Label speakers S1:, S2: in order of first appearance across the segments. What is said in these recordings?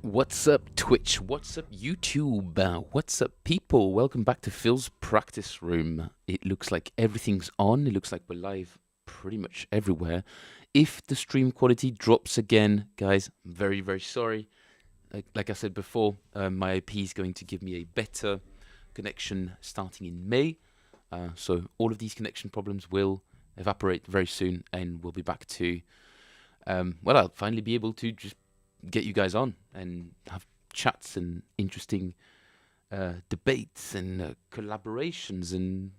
S1: What's up, Twitch? What's up, YouTube? What's up, people? Welcome back to Phil's practice room. It looks like everything's on. It looks like we're live pretty much everywhere. If the stream quality drops again, guys, I'm very, very sorry. Like I said before, my IP is going to give me a better connection starting in May. So all of these connection problems will evaporate very soon, and we'll be back to, well, I'll finally be able to just get you guys on and have chats and interesting debates and collaborations and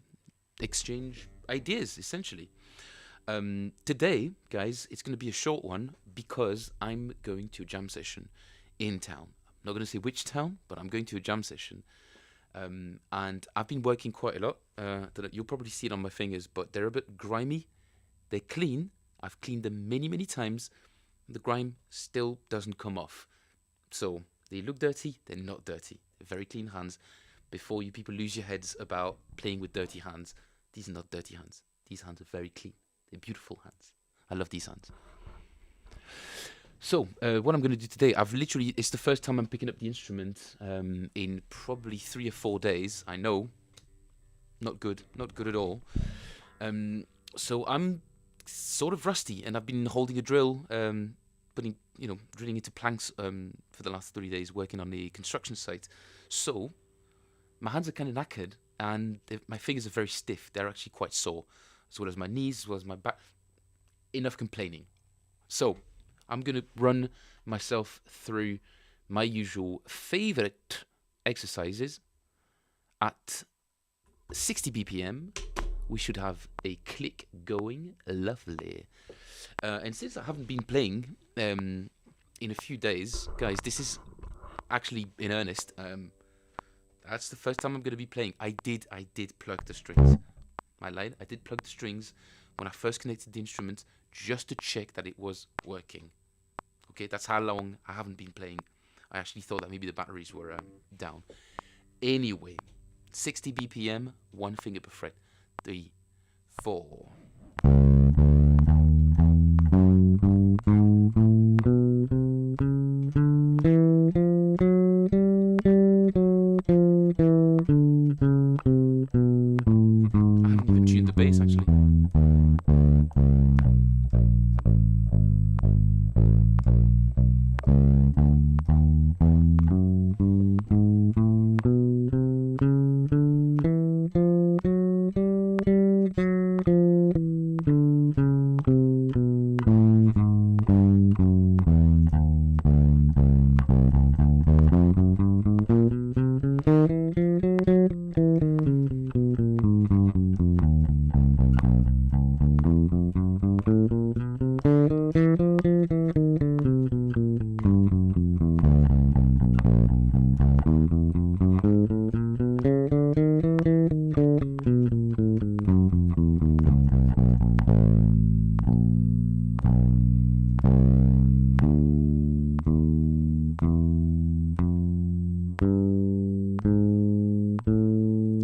S1: exchange ideas, essentially. Today, guys, it's going to be a short one because I'm going to a jam session in town. I'm not going to say which town, but I'm going to a jam session. And I've been working quite a lot. You'll probably see it on my fingers, but they're a bit grimy. They're clean. I've cleaned them many, many times. The grime still doesn't come off. So they look dirty, they're not dirty. They're very clean hands. Before you people lose your heads about playing with dirty hands, these are not dirty hands. These hands are very clean. They're beautiful hands. I love these hands. So what I'm going to do today, it's the first time I'm picking up the instrument in probably 3 or 4 days. I know, not good at all. So I'm sort of rusty, and I've been holding a drill, drilling into planks for the last 3 days, working on the construction site. So my hands are kind of knackered, and my fingers are very stiff. They're actually quite sore, as well as my knees, as well as my back. Enough complaining. So I'm going to run myself through my usual favorite exercises at 60 BPM. We should have a click going. Lovely. And since I haven't been playing in a few days, guys, this is actually in earnest. That's the first time I'm going to be playing. I did plug the strings. I lied. I did plug the strings when I first connected the instrument just to check that it was working. Okay, that's how long I haven't been playing. I actually thought that maybe the batteries were down. Anyway, 60 BPM, one finger per fret. 3, 4. I haven't even tuned the bass actually.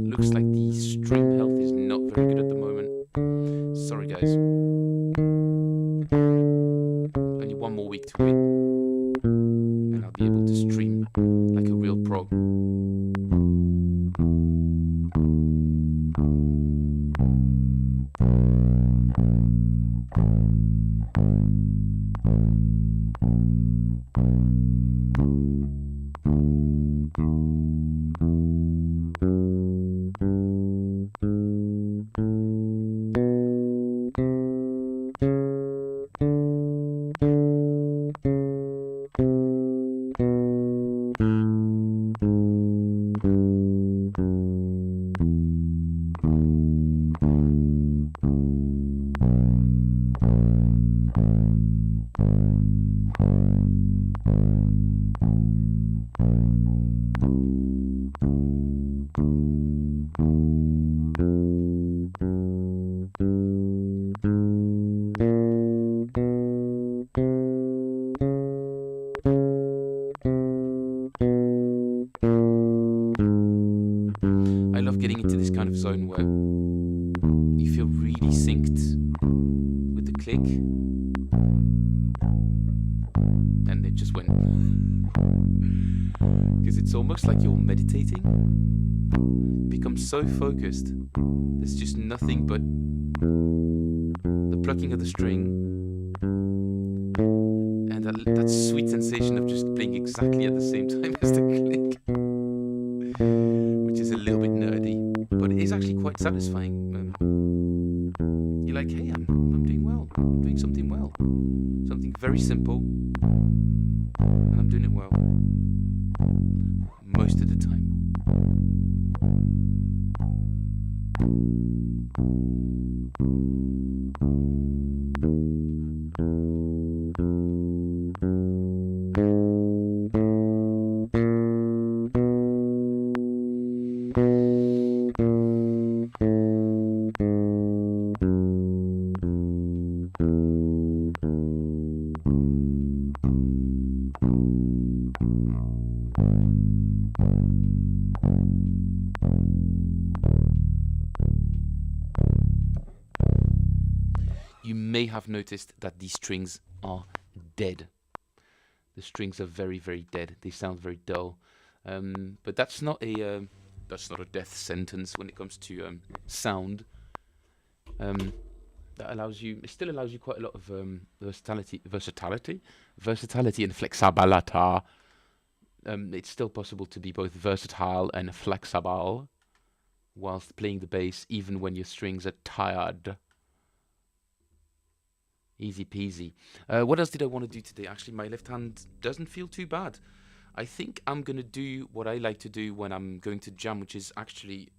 S1: Looks like the string health is not very good at the moment. Sorry, guys. Only 1 more week to wait, and I'll be able to stream like a real pro. I love getting into this kind of zone where you feel really synced with the click, and it just went. It's almost like you're meditating. You become so focused. There's just nothing but the plucking of the string and that sweet sensation of just playing exactly at the same time as the click, which is a little bit nerdy, but it is actually quite satisfying. You're like, hey, I'm doing well. I'm doing something well. Something very simple, and I'm doing it well. Most of the time. You may have noticed that these strings are dead. The strings are very, very dead. They sound very dull. But that's not a death sentence when it comes to sound. It still allows you quite a lot of versatility and flexibility. It's still possible to be both versatile and flexible whilst playing the bass, even when your strings are tired. Easy peasy. What else did I want to do today? Actually, my left hand doesn't feel too bad. I think I'm going to do what I like to do when I'm going to jam, which is actually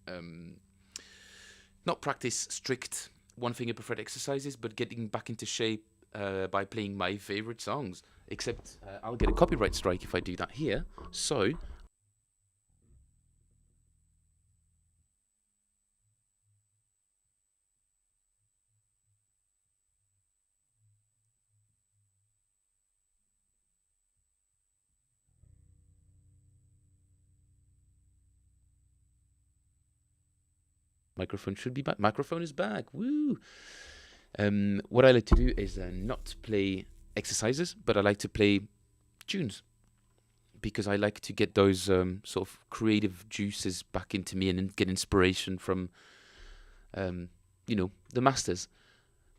S1: not practice strict one-finger preferred exercises, but getting back into shape by playing my favorite songs. Except I'll get a copyright strike if I do that here. So microphone should be back. Microphone is back. Woo! What I like to do is not play exercises, but I like to play tunes because I like to get those sort of creative juices back into me and get inspiration from, the masters.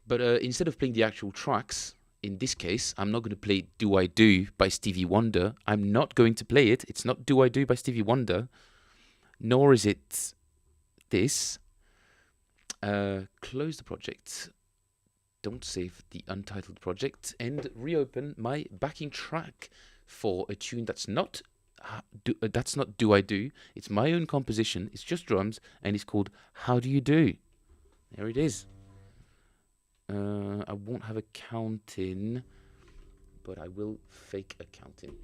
S1: But instead of playing the actual tracks, in this case, I'm not going to play Do I Do by Stevie Wonder. I'm not going to play it. It's not Do I Do by Stevie Wonder, nor is it this. Close the project. Don't save the untitled project and reopen my backing track for a tune that's not Do I Do. It's my own composition. It's just drums and it's called How Do You Do. There it is. I won't have a count in, but I will fake a count in.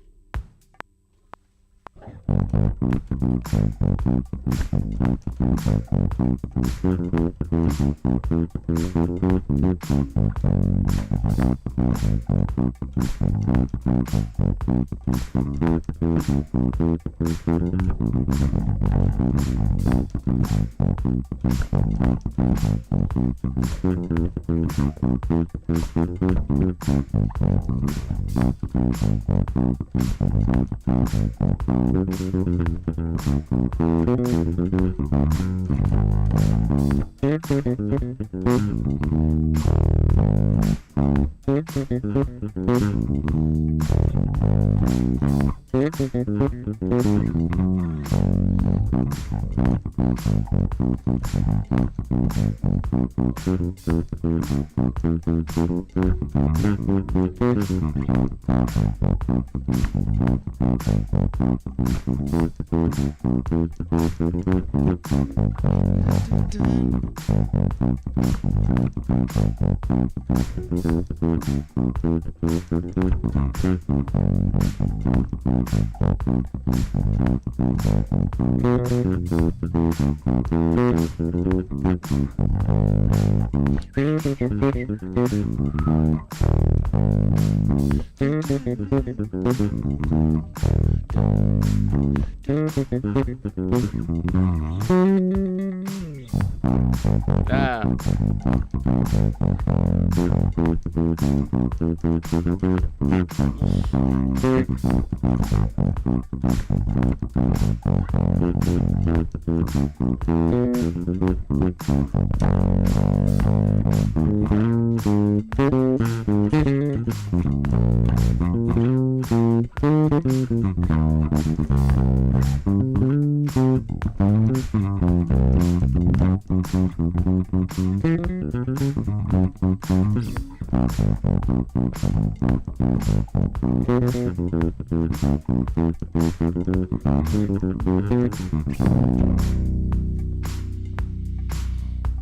S1: Ah.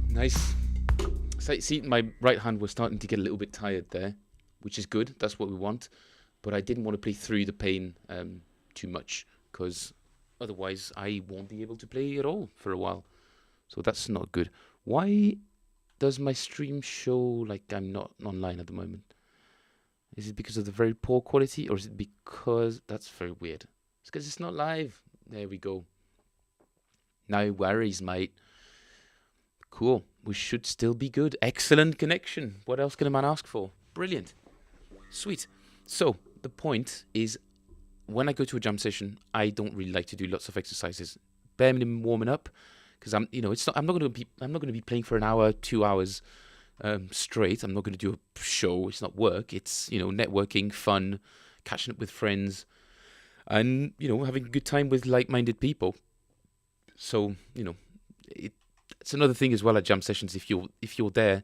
S1: Nice. So, see, my right hand was starting to get a little bit tired there, which is good. That's what we want. But I didn't want to play through the pain too much, because otherwise I won't be able to play at all for a while. So that's not good. Why does my stream show like I'm not online at the moment? Is it because of the very poor quality, or is it because that's very weird? It's because it's not live. There we go. No worries, mate. Cool. We should still be good. Excellent connection. What else can a man ask for? Brilliant. Sweet. So the point is, when I go to a jam session, I don't really like to do lots of exercises. Bare minimum warming up, because it's not. I'm not going to be playing for an hour, 2 hours straight. I'm not going to do a show. It's not work. It's networking, fun, catching up with friends, and having a good time with like-minded people. So it's another thing as well at jam sessions. If you're there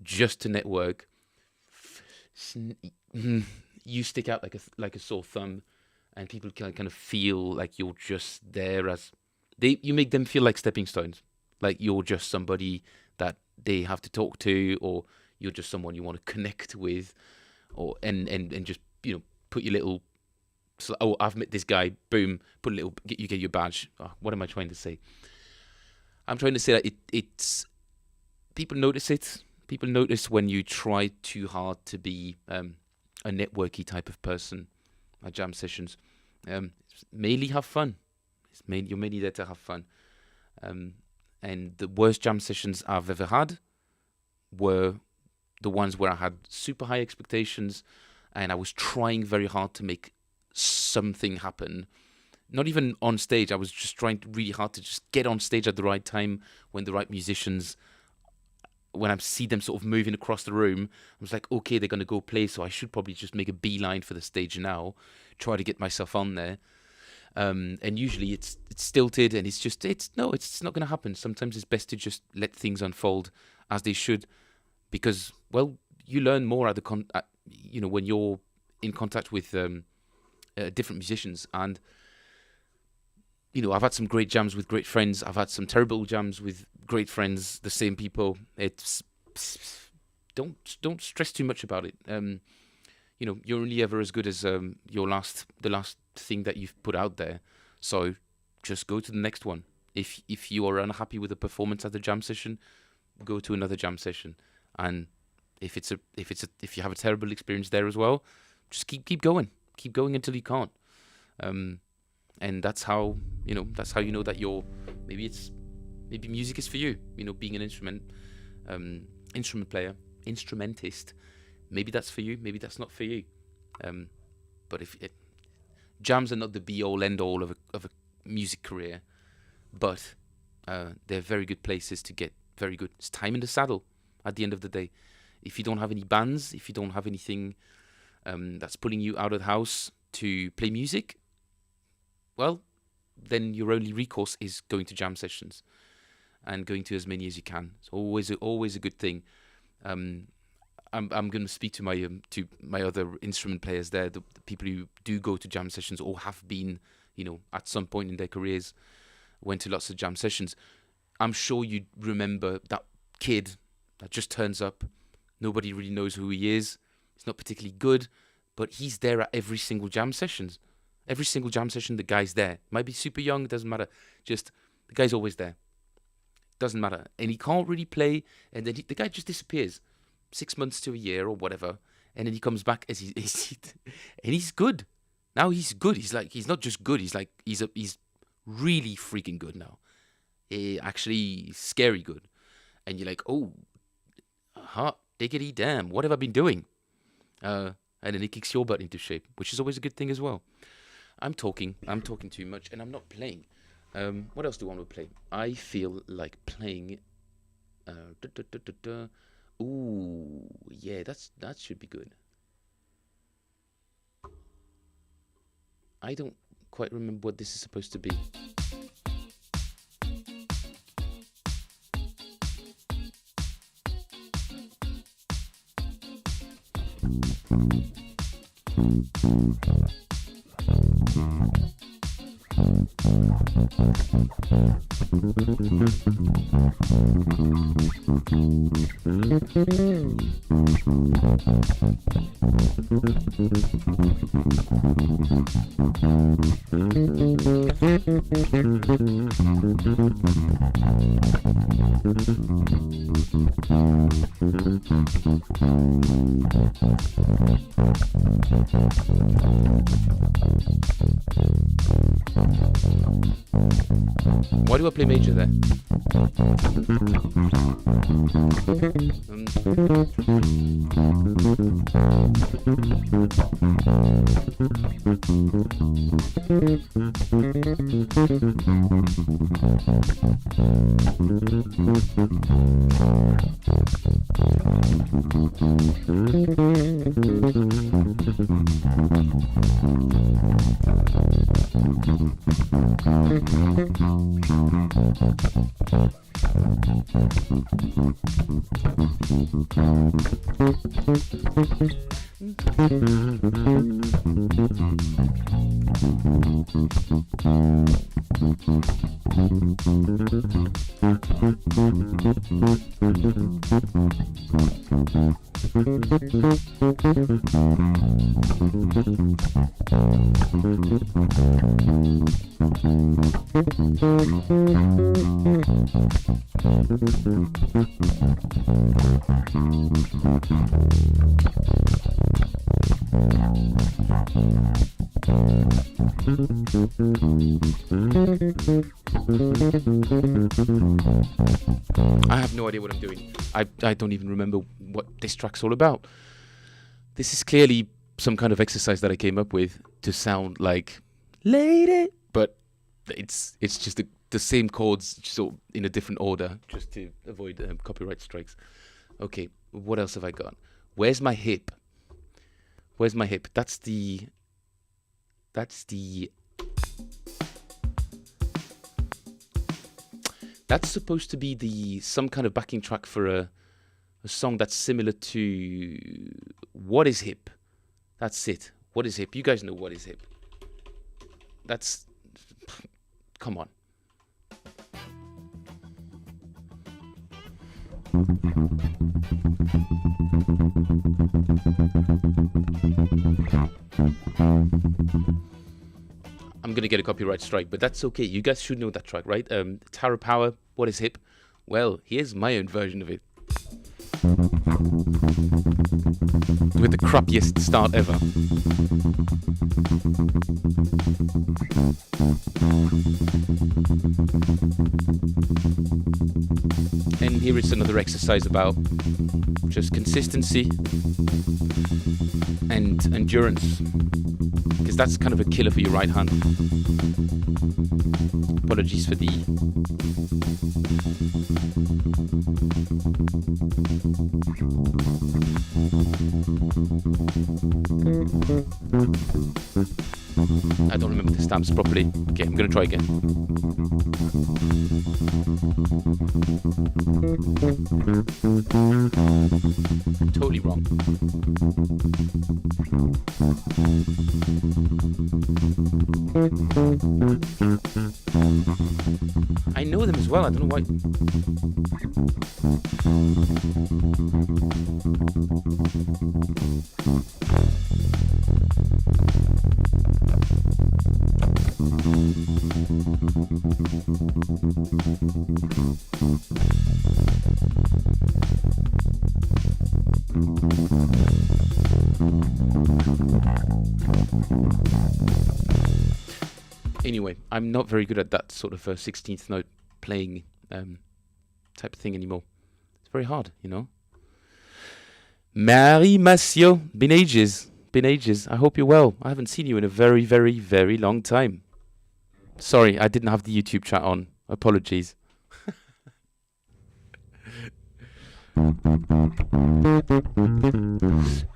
S1: just to network, you stick out like a sore thumb, and people can kind of feel like you're just there as you make them feel like stepping stones, like you're just somebody that they have to talk to, or you're just someone you want to connect with, or and just put your little. So, oh, I've met this guy. Boom, put a little. You get your badge. Oh, what am I trying to say? I'm trying to say that it's people notice it. People notice when you try too hard to be a networky type of person at jam sessions. Mainly have fun. You're mainly there to have fun. And the worst jam sessions I've ever had were the ones where I had super high expectations, and I was trying very hard to make something happen. Not even on stage. I was just trying really hard to just get on stage at the right time, when the right musicians, when I see them sort of moving across the room, I was like, okay, they're going to go play, so I should probably just make a beeline for the stage now, try to get myself on there. And usually it's stilted, and it's not going to happen. Sometimes it's best to just let things unfold as they should, because, well, you learn more when you're in contact with different musicians. And I've had some great jams with great friends. I've had some terrible jams with great friends, the same people. Don't stress too much about it. You're only ever as good as the last thing that you've put out there. So just go to the next one. If you are unhappy with the performance at the jam session, go to another jam session. And if you have a terrible experience there as well, just keep going. Keep going until you can't. And that's how you know that you're maybe music is for you. Being an instrument player, instrumentist. Maybe that's for you. Maybe that's not for you. But jams are not the be all end all of a music career, but they're very good places to get very good. It's time in the saddle. At the end of the day, if you don't have any bands, if you don't have anything that's pulling you out of the house to play music, well, then your only recourse is going to jam sessions and going to as many as you can. It's always a good thing. I'm going to speak to my other instrument players there, the people who do go to jam sessions or have been, at some point in their careers, went to lots of jam sessions. I'm sure you remember that kid that just turns up. Nobody really knows who he is. He's not particularly good, but he's there at every single jam session. Every single jam session, the guy's there. Might be super young, doesn't matter. Just the guy's always there. Doesn't matter. And he can't really play, and then the guy just disappears. 6 months to a year or whatever, and then he comes back and he's good. Now he's good. He's not just good. He's really freaking good now. Actually, scary good. and you're like, oh, hot diggity damn, what have I been doing? And then it kicks your butt into shape, which is always a good thing as well. I'm talking too much, and I'm not playing. What else do I want to play? I feel like playing. Da, da, da, da, da. Ooh, yeah, that should be good. I don't quite remember what this is supposed to be. Why do I play major there? I have no idea what I'm doing. I don't even remember what this track's all about. This is clearly some kind of exercise that I came up with to sound like lady, but it's just the same chords, so in a different order, just to avoid copyright strikes. Okay, what else have I got? Where's my hip? Where's my hip? That's supposed to be some kind of backing track for a song that's similar to What Is Hip? That's it. What is hip? You guys know what is hip. That's... Come on. I'm gonna get a copyright strike, but that's okay. You guys should know that track, right? Tower Power, What Is Hip? Well, here's my own version of it. With the crappiest start ever. And here is another exercise about just consistency and endurance, because that's kind of a killer for your right hand. Apologies for the... I don't remember the stamps properly. Okay, I'm gonna try again. Totally wrong. I know them as well, I don't know why. Anyway, I'm not very good at that sort of 16th note playing type of thing anymore. very hard, you know. Mary Massio, been ages. Been ages. I hope you're well. I haven't seen you in a very, very, very long time. Sorry, I didn't have the YouTube chat on. Apologies.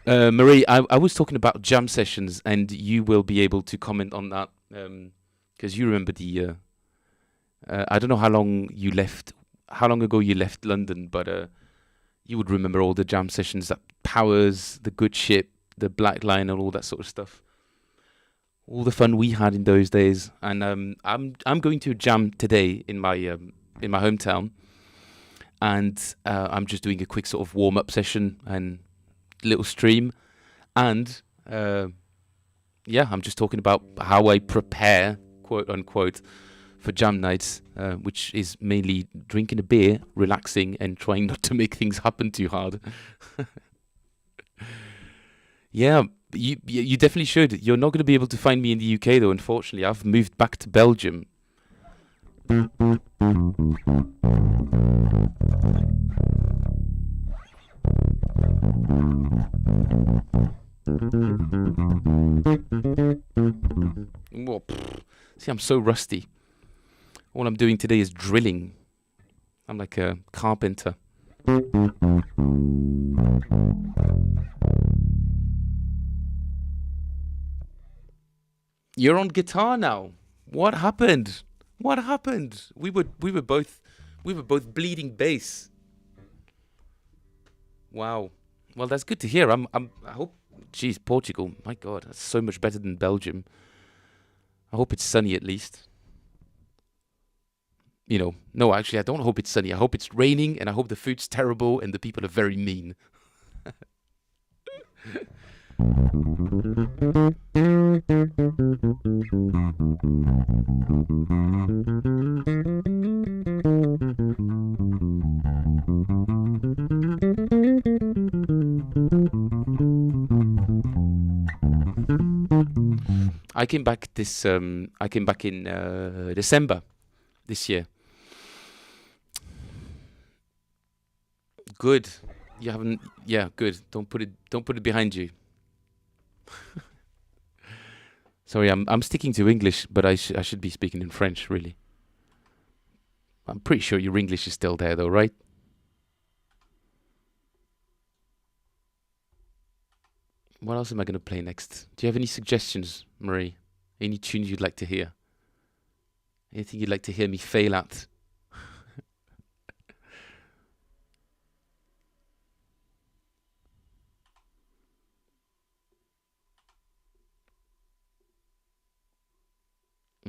S1: Marie, I was talking about jam sessions, and you will be able to comment on that because you remember the. I don't know how long ago you left London, but you would remember all the jam sessions at Powers, the Good Ship, the Black Line, and all that sort of stuff. All the fun we had in those days, and I'm going to a jam today in my hometown, and I'm just doing a quick sort of warm up session and little stream, and I'm just talking about how I prepare, quote unquote, for jam nights, which is mainly drinking a beer, relaxing, and trying not to make things happen too hard. Yeah, you definitely should. You're not going to be able to find me in the UK though, unfortunately. I've moved back to Belgium. Well, see, I'm so rusty. All I'm doing today is drilling. I'm like a carpenter. You're on guitar now. What happened? What happened? We were both bleeding bass. Wow. Well, that's good to hear. I hope. Geez, Portugal. My God, that's so much better than Belgium. I hope it's sunny at least. You know, no, actually, I don't hope it's sunny. I hope it's raining, and I hope the food's terrible and the people are very mean. I came back in December this year. Good. You haven't. Yeah, good. Don't put it behind you. Sorry, I'm sticking to English, but I should be speaking in French, really. I'm pretty sure your English is still there, though, right? What else am I going to play next? Do you have any suggestions, Marie? Any tunes you'd like to hear? Anything you'd like to hear me fail at?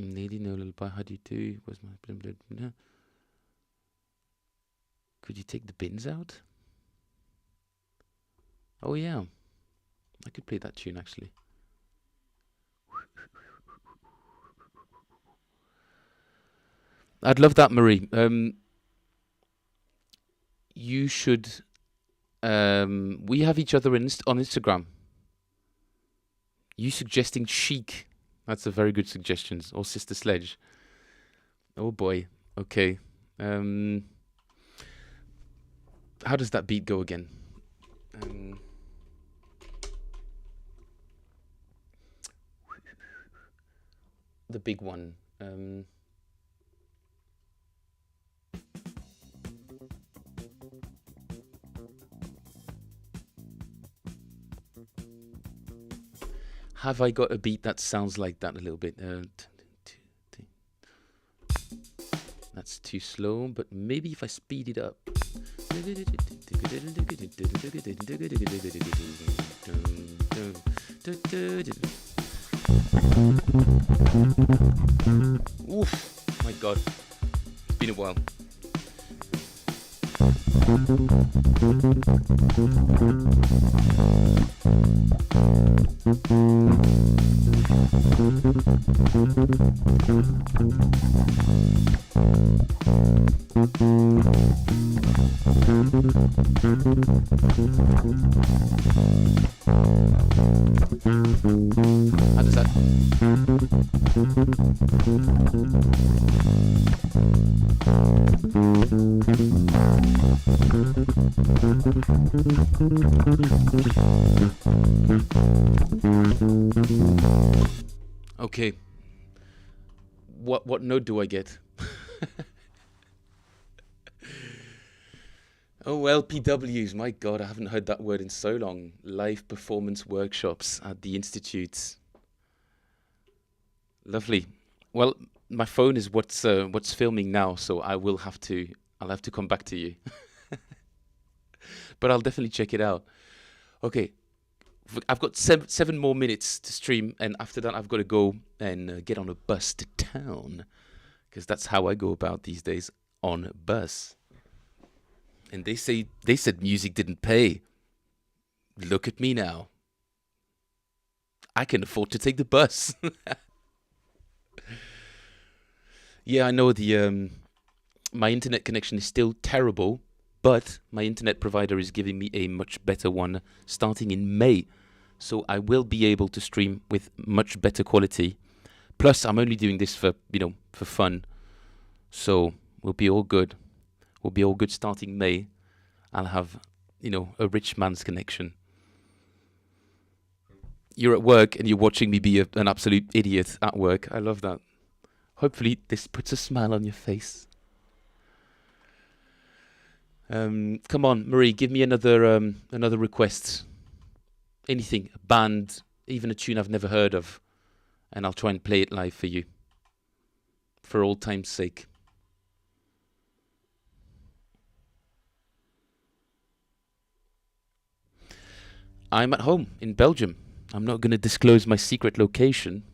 S1: Lady No Lullaby, how do you do? Was my no. Could you take the bins out? Oh yeah, I could play that tune actually. I'd love that, Marie. You should. We have each other on Instagram. You suggesting Chic? That's a very good suggestion. Or Sister Sledge. Oh boy. Okay. How does that beat go again? The big one. Have I got a beat that sounds like that a little bit? That's too slow, but maybe if I speed it up. Oof, my God, it's been a while. How does that? Okay. What note do I get? Oh, LPWs. My God, I haven't heard that word in so long. Live performance workshops at the institutes. Lovely. Well, my phone is what's filming now, so I'll have to come back to you. But I'll definitely check it out. Okay, I've got seven more minutes to stream, and after that, I've got to go and get on a bus to town, because that's how I go about these days, on a bus. And they said music didn't pay. Look at me now. I can afford to take the bus. Yeah, I know my internet connection is still terrible, but my internet provider is giving me a much better one starting in May. So I will be able to stream with much better quality. Plus, I'm only doing this for fun. So we'll be all good. We'll be all good starting May. I'll have, a rich man's connection. You're at work and you're watching me be an absolute idiot at work. I love that. Hopefully this puts a smile on your face. Come on, Marie, give me another request. Anything, a band, even a tune I've never heard of, and I'll try and play it live for you. For old time's sake. I'm at home in Belgium. I'm not going to disclose my secret location.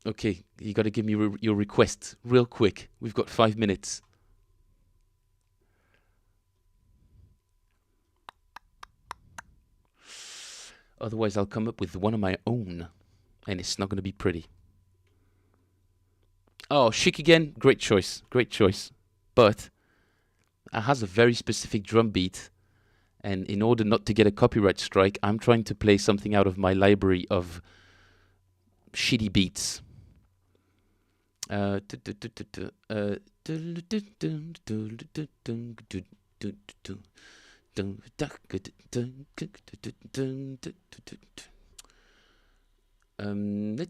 S1: Okay, you got to give me your request real quick. We've got 5 minutes. Otherwise, I'll come up with one of my own, and it's not going to be pretty. Oh, Chic again. Great choice. Great choice. But it has a very specific drum beat, and in order not to get a copyright strike, I'm trying to play something out of my library of shitty beats. Let's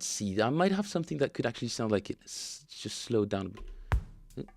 S1: see. I might have something that could actually sound like it. Let's just slow down a bit.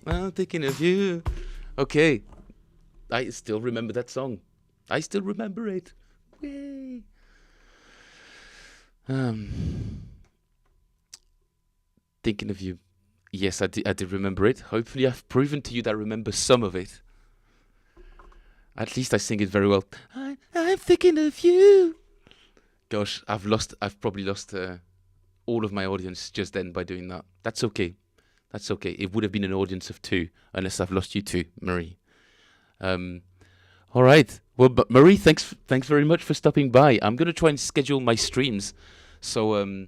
S1: I'm thinking of you. Okay. I still remember that song. I still remember it. Yay. Thinking of you. Yes, I did remember it. Hopefully I've proven to you that I remember some of it. At least I sing it very well. I'm thinking of you. Gosh, I've probably lost all of my audience just then by doing that. That's okay. That's okay. It would have been an audience of 2, unless I've lost you too, Marie. All right. Well, but Marie, thanks very much for stopping by. I'm gonna try and schedule my streams, so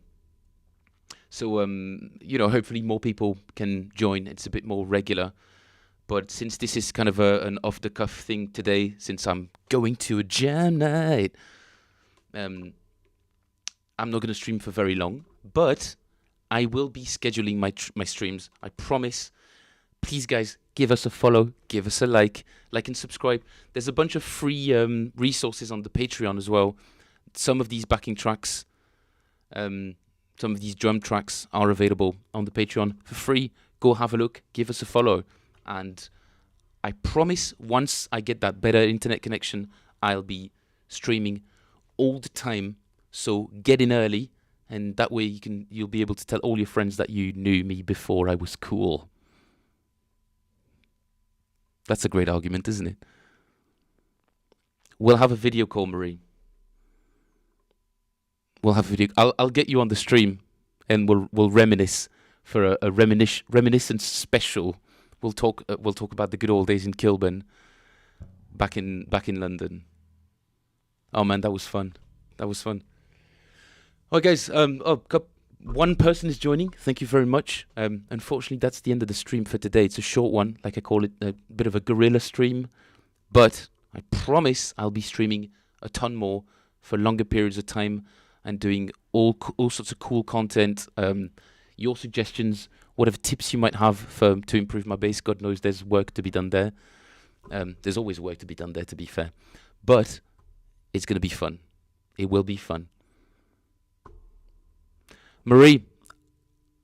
S1: hopefully more people can join. It's a bit more regular. But since this is kind of an off-the-cuff thing today, since I'm going to a jam night, I'm not going to stream for very long. But I will be scheduling my streams. I promise. Please, guys, give us a follow, give us a like and subscribe. There's a bunch of free resources on the Patreon as well. Some of these backing tracks, some of these drum tracks are available on the Patreon for free. Go have a look, give us a follow, and I promise once I get that better internet connection, I'll be streaming all the time. So get in early, and that way you'll be able to tell all your friends that you knew me before I was cool. That's a great argument, isn't it? We'll have a video call, Marie. We'll have a video. I'll get you on the stream, and we'll reminisce for a reminiscence special. We'll talk about the good old days in Kilburn, back in London. Oh man, that was fun. That was fun. Oh guys, one person is joining. Thank you very much. Unfortunately, that's the end of the stream for today. It's a short one, like I call it, a bit of a guerrilla stream. But I promise I'll be streaming a ton more for longer periods of time and doing all sorts of cool content. Your suggestions, whatever tips you might have to improve my bass. God knows there's work to be done there. There's always work to be done there, to be fair. But it's going to be fun. It will be fun. Marie,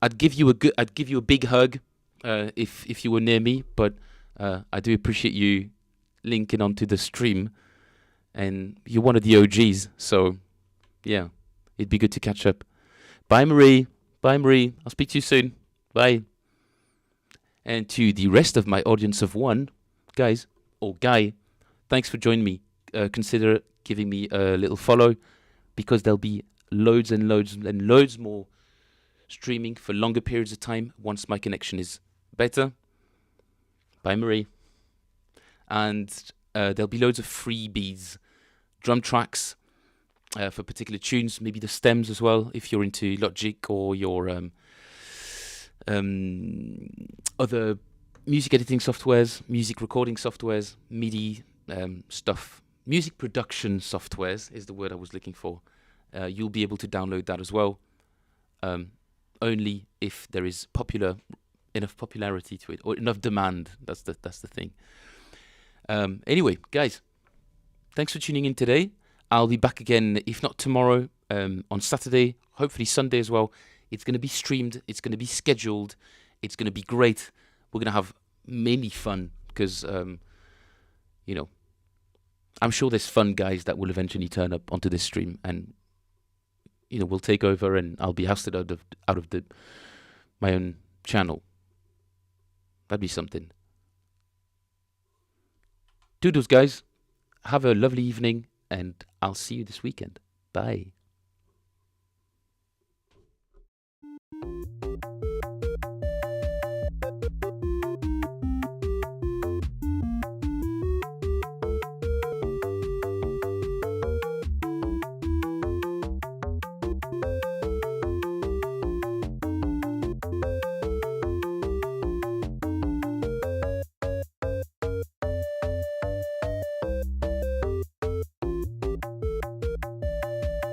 S1: I'd give you a big hug if you were near me, but I do appreciate you linking onto the stream, and you're one of the OGs, so yeah, it'd be good to catch up. Bye, Marie. Bye, Marie. I'll speak to you soon. Bye. And to the rest of my audience of one, guys, or guy, thanks for joining me. Consider giving me a little follow, because there'll be loads and loads and loads more streaming for longer periods of time once my connection is better. Bye, Marie. And there'll be loads of freebies, drum tracks for particular tunes, maybe the stems as well, if you're into Logic or your other music editing softwares, music recording softwares, MIDI stuff. Music production softwares is the word I was looking for. You'll be able to download that as well, only if there is enough popularity to it, or enough demand. That's the thing. Anyway, guys, thanks for tuning in today. I'll be back again, if not tomorrow, on Saturday, hopefully Sunday as well. It's going to be streamed. It's going to be scheduled. It's going to be great. We're going to have mainly fun because, I'm sure there's fun guys that will eventually turn up onto this stream, and we'll take over, and I'll be ousted out of my own channel. That'd be something. Doodles, guys. Have a lovely evening, and I'll see you this weekend. Bye.